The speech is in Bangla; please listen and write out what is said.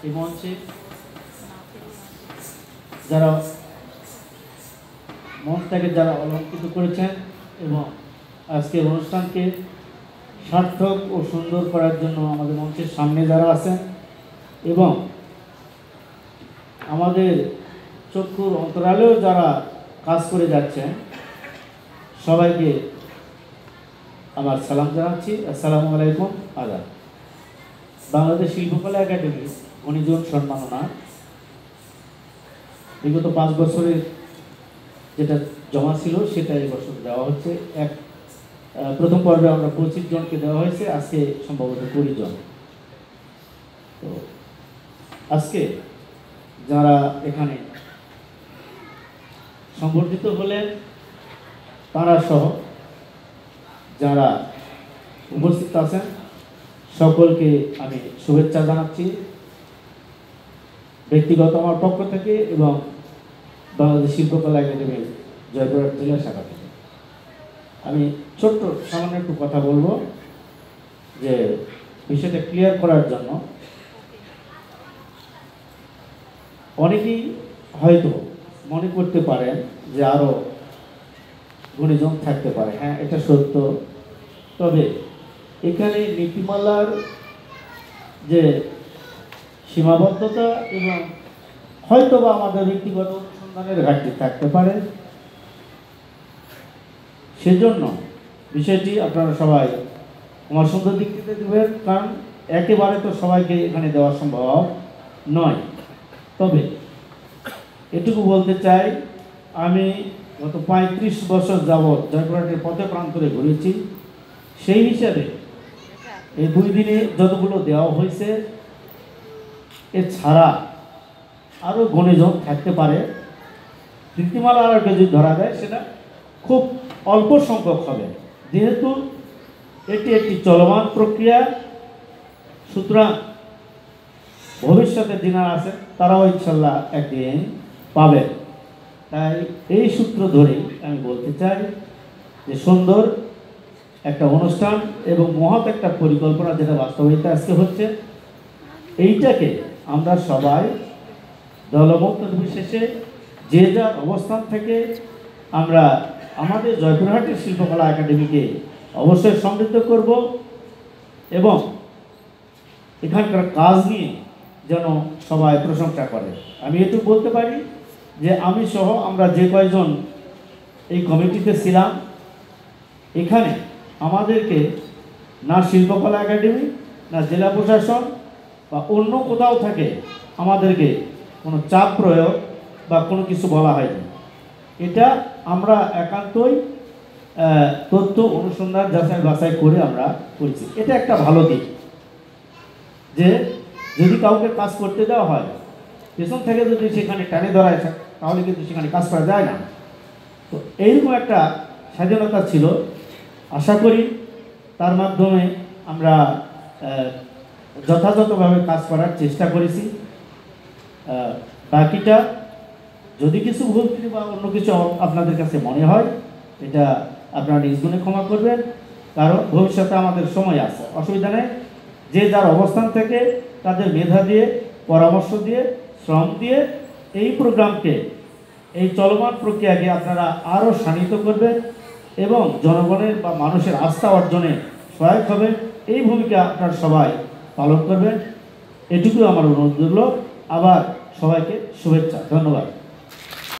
এই মঞ্চে যারা মঞ্চটাকে যারা অলঙ্কৃত করেছেন এবং আজকের অনুষ্ঠানকে সার্থক ও সুন্দর করার জন্য আমাদের মঞ্চের সামনে যারা আছেন এবং আমাদের চক্ষুর অন্তরালেও যারা কাজ করে যাচ্ছেন সবাইকে আমার সালাম জানাচ্ছি। আসসালামু আলাইকুম। আদাব। বাংলাদেশ শিল্পকলা একাডেমি অনিজন সম্মাননা বিগত 5 বছরের যেটা জমা ছিল সেটা এই বছর দেওয়া হচ্ছে। প্রথম পর্বে আমরা 25 জনকে দেওয়া হয়েছে, আজকে সম্ভবত 20 জন। তো আজকে যারা এখানে সংবর্ধিত হলেন তারা সহ যারা উপস্থিত আছেন সকলকে আমি শুভেচ্ছা জানাচ্ছি ব্যক্তিগত আমার পক্ষ থেকে এবং বাংলাদেশ শিল্পকলা একাডেমির জয়পুরহাট জেলা শাখা থেকে। আমি ছোট্ট সামান্য একটু কথা বলবো যে বিষয়টা ক্লিয়ার করার জন্য। অনেকেই হয়তো মনে করতে পারেন যে আরও গুণীজন থাকতে পারে। হ্যাঁ, এটা সত্য। তবে এখানে নীতিমালার যে সীমাবদ্ধতা এবং হয়তো বা আমাদের ব্যক্তিগত অনুসন্ধানের ঘাটতি থাকতে পারে, সেজন্য বিষয়টি আপনারা সবাই আমার সুন্দর দিক থেকে দেবেন, কারণ একেবারে তো সবাইকে এখানে দেওয়া সম্ভব নয়। তবে এটুকু বলতে চাই, আমি গত 35 বছর যাবৎ জয়পুরহাটের পথে প্রান্তরে ঘুরেছি। সেই হিসাবে এই 2 দিনে যতগুলো দেওয়া হয়েছে এছাড়া আরও গুণীজন থাকতে পারে। নীতিমালা আর যদি ধরা যায় সেটা খুব অল্প সংখ্যক হবে, যেহেতু এটি একটি চলমান প্রক্রিয়া। সুতরাং ভবিষ্যতে যিনারা আছেন তারাও ইনশাল্লাহ একদিন পাবেন। তাই এই সূত্র ধরেই আমি বলতে চাই যে সুন্দর একটা অনুষ্ঠান এবং মহৎ একটা পরিকল্পনা যেটা বাস্তবায়িত আজকে হচ্ছে, এইটাকে আমরা সবাই দলমত নির্বিশেষে যে যার অবস্থান থেকে আমরা আমাদের জয়পুরহাটের শিল্পকলা একাডেমিকে অবশ্যই সমৃদ্ধ করব এবং এখানকার কাজ নিয়ে যেন সবাই প্রশংসা করে। আমি এটুকু বলতে পারি যে আমি সহ আমরা যে কয়জন এই কমিটিতে ছিলাম, এখানে আমাদেরকে না শিল্পকলা একাডেমি, না জেলা প্রশাসন বা অন্য কোথাও থেকে আমাদেরকে কোনো চাপ প্রয়োগ বা কোনো কিছু বলা হয়নি। এটা আমরা একান্তই তথ্য অনুসন্ধান যাচাই বাছাই করে আমরা করছি। এটা একটা ভালো দিক যে যদি কাউকে কাজ করতে দেওয়া হয়, পেছন থেকে যদি সেখানে টানে ধরা হয় তাহলে কিন্তু সেখানে কাজ করা যায় না। তো এইরকম একটা স্বাধীনতা ছিল। আশা করি তার মাধ্যমে আমরা যথাযথভাবে কাজ করার চেষ্টা করেছি। বাকিটা যদি কিছু ভুল বা অন্য কিছু আপনাদের কাছে মনে হয়, এটা আপনারা নিজ গুণে ক্ষমা করবেন, কারণ ভবিষ্যতে আমাদের সময় আছে, অসুবিধা নেই। যে যার অবস্থান থেকে তাদের মেধা দিয়ে, পরামর্শ দিয়ে, শ্রম দিয়ে এই প্রোগ্রামকে, এই চলমান প্রক্রিয়াকে আপনারা আরও শানিত করবেন এবং জনগণের বা মানুষের আস্থা অর্জনে সহায়ক হবে। এই ভূমিকা আপনারা সবাই পালন করবেন, এটুকু আমার অনুরোধ রইল। আবার সবাইকে শুভেচ্ছা, ধন্যবাদ।